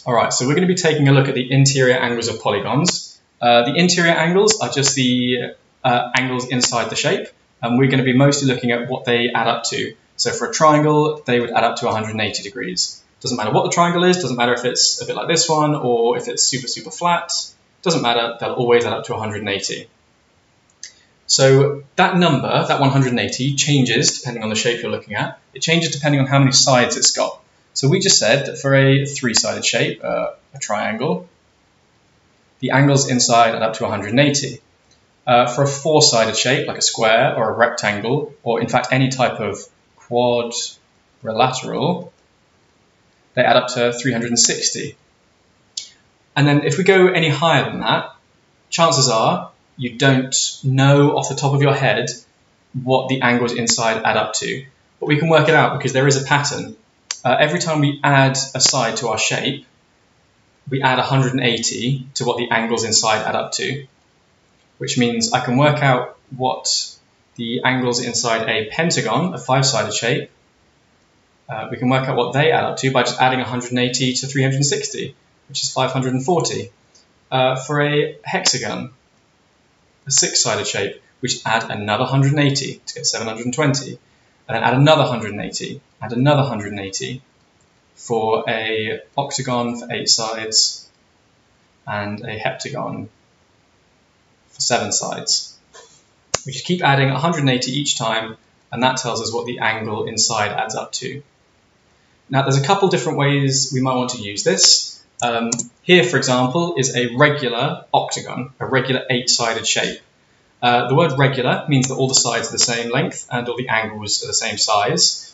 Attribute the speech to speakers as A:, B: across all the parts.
A: Alright, so we're going to be taking a look at the interior angles of polygons. The interior angles are just the angles inside the shape, and we're going to be mostly looking at what they add up to. So for a triangle, they would add up to 180 degrees. Doesn't matter what the triangle is, doesn't matter if it's a bit like this one or if it's super flat, doesn't matter, they'll always add up to 180. So that number, that 180, changes depending on the shape you're looking at. It changes depending on how many sides it's got. So we just said that for a three-sided shape, a triangle, the angles inside add up to 180. For a four-sided shape, like a square or a rectangle, or in fact any type of quadrilateral, they add up to 360. And then if we go any higher than that, chances are you don't know off the top of your head what the angles inside add up to. But we can work it out because there is a pattern. Every time we add a side to our shape, we add 180 to what the angles inside add up to, which means I can work out what the angles inside a pentagon, a five-sided shape, we can work out what they add up to by just adding 180 to 360, which is 540. For a hexagon, a six-sided shape, we just add another 180 to get 720, and then add another 180, add another 180 for a octagon for 8 sides, and a heptagon for 7 sides. We just keep adding 180 each time, and that tells us what the angle inside adds up to. Now, there's a couple different ways we might want to use this. Here, for example, is a regular octagon, a regular 8-sided shape. The word regular means that all the sides are the same length and all the angles are the same size.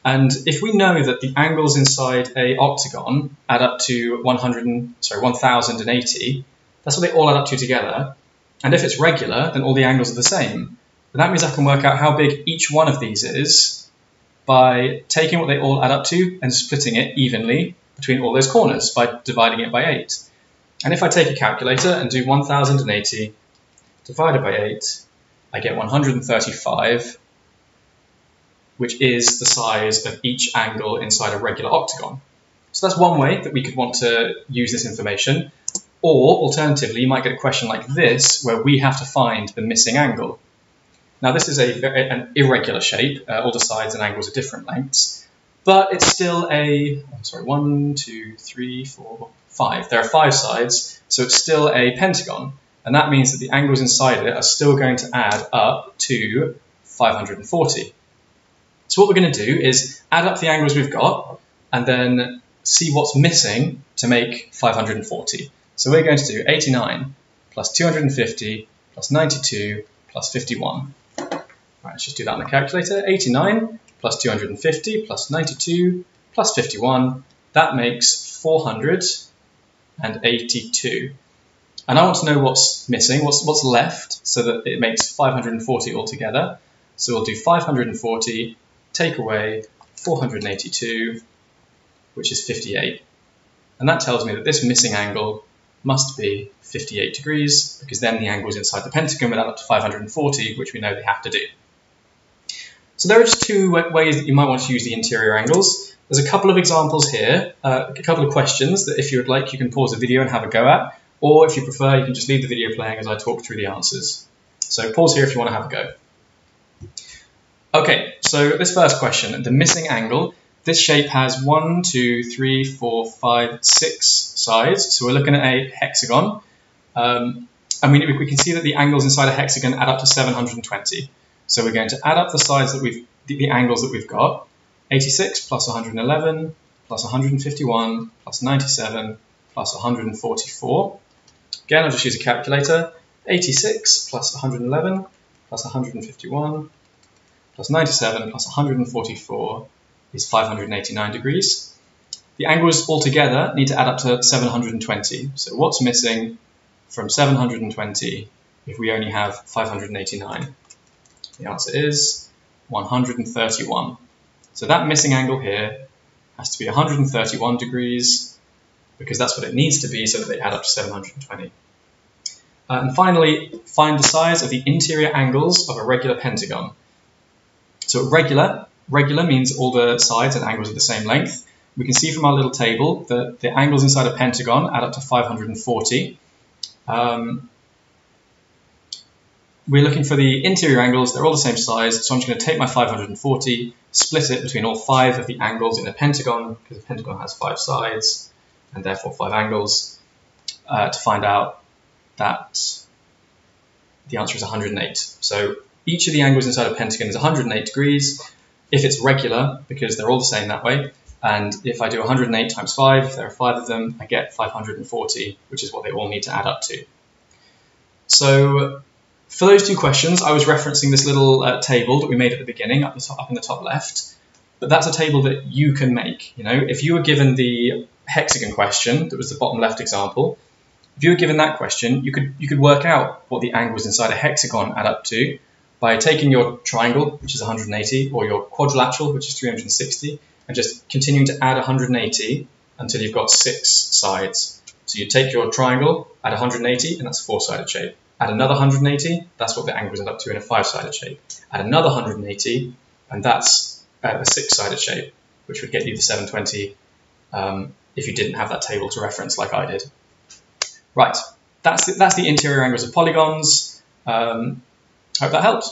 A: And if we know that the angles inside a octagon add up to 1080, that's what they all add up to together. And if it's regular, then all the angles are the same. But that means I can work out how big each one of these is by taking what they all add up to and splitting it evenly between all those corners by dividing it by 8. And if I take a calculator and do 1080 divided by 8, I get 135, which is the size of each angle inside a regular octagon. So that's one way that we could want to use this information. Or alternatively, you might get a question like this, where we have to find the missing angle. Now this is an irregular shape, all the sides and angles are different lengths, but it's still a, 1, 2, 3, 4, 5. There are 5 sides, so it's still a pentagon. And that means that the angles inside it are still going to add up to 540. So what we're going to do is add up the angles we've got and then see what's missing to make 540. So we're going to do 89 plus 250 plus 92 plus 51. Right, let's just do that on the calculator. 89 plus 250 plus 92 plus 51. That makes 482. And I want to know what's missing, what's left, so that it makes 540 altogether. So we'll do 540, take away 482, which is 58. And that tells me that this missing angle must be 58 degrees, because then the angles inside the pentagon would add up to 540, which we know they have to do. So there are just 2 ways that you might want to use the interior angles. There's a couple of examples here, a couple of questions that if you would like, you can pause the video and have a go at. Or if you prefer, you can just leave the video playing as I talk through the answers. So pause here if you want to have a go. Okay, so this first question, the missing angle. This shape has 1, 2, 3, 4, 5, 6 sides. So we're looking at a hexagon. And we can see that the angles inside a hexagon add up to 720. So we're going to add up the sides that the angles that we've got. 86 plus 111 plus 151 plus 97 plus 144. Again, I'll just use a calculator. 86 plus 111 plus 151 plus 97 plus 144 is 589 degrees. The angles altogether need to add up to 720. So what's missing from 720 if we only have 589? The answer is 131. So that missing angle here has to be 131 degrees, because that's what it needs to be so that they add up to 720. And finally, find the size of the interior angles of a regular pentagon. So regular means all the sides and angles are the same length. we can see from our little table that the angles inside a pentagon add up to 540. We're looking for the interior angles. They're all the same size, so I'm just going to take my 540, split it between all 5 of the angles in a pentagon, because a pentagon has 5 sides and therefore 5 angles, to find out that the answer is 108. So each of the angles inside a pentagon is 108 degrees if it's regular, because they're all the same that way. And if I do 108 times 5, if there are 5 of them, I get 540, which is what they all need to add up to. So for those 2 questions, I was referencing this little table that we made at the beginning, up in the top left. But that's a table that you can make. You know, if you were given the hexagon question, that was the bottom left example, if you were given that question, you could work out what the angles inside a hexagon add up to by taking your triangle, which is 180, or your quadrilateral, which is 360, and just continuing to add 180 until you've got 6 sides. So you take your triangle, add 180, and that's a 4-sided shape. Add another 180, that's what the angles end up to in a 5-sided shape. Add another 180, and that's a 6-sided shape, which would get you the 720 if you didn't have that table to reference like I did. Right, that's the interior angles of polygons. Hope that helped.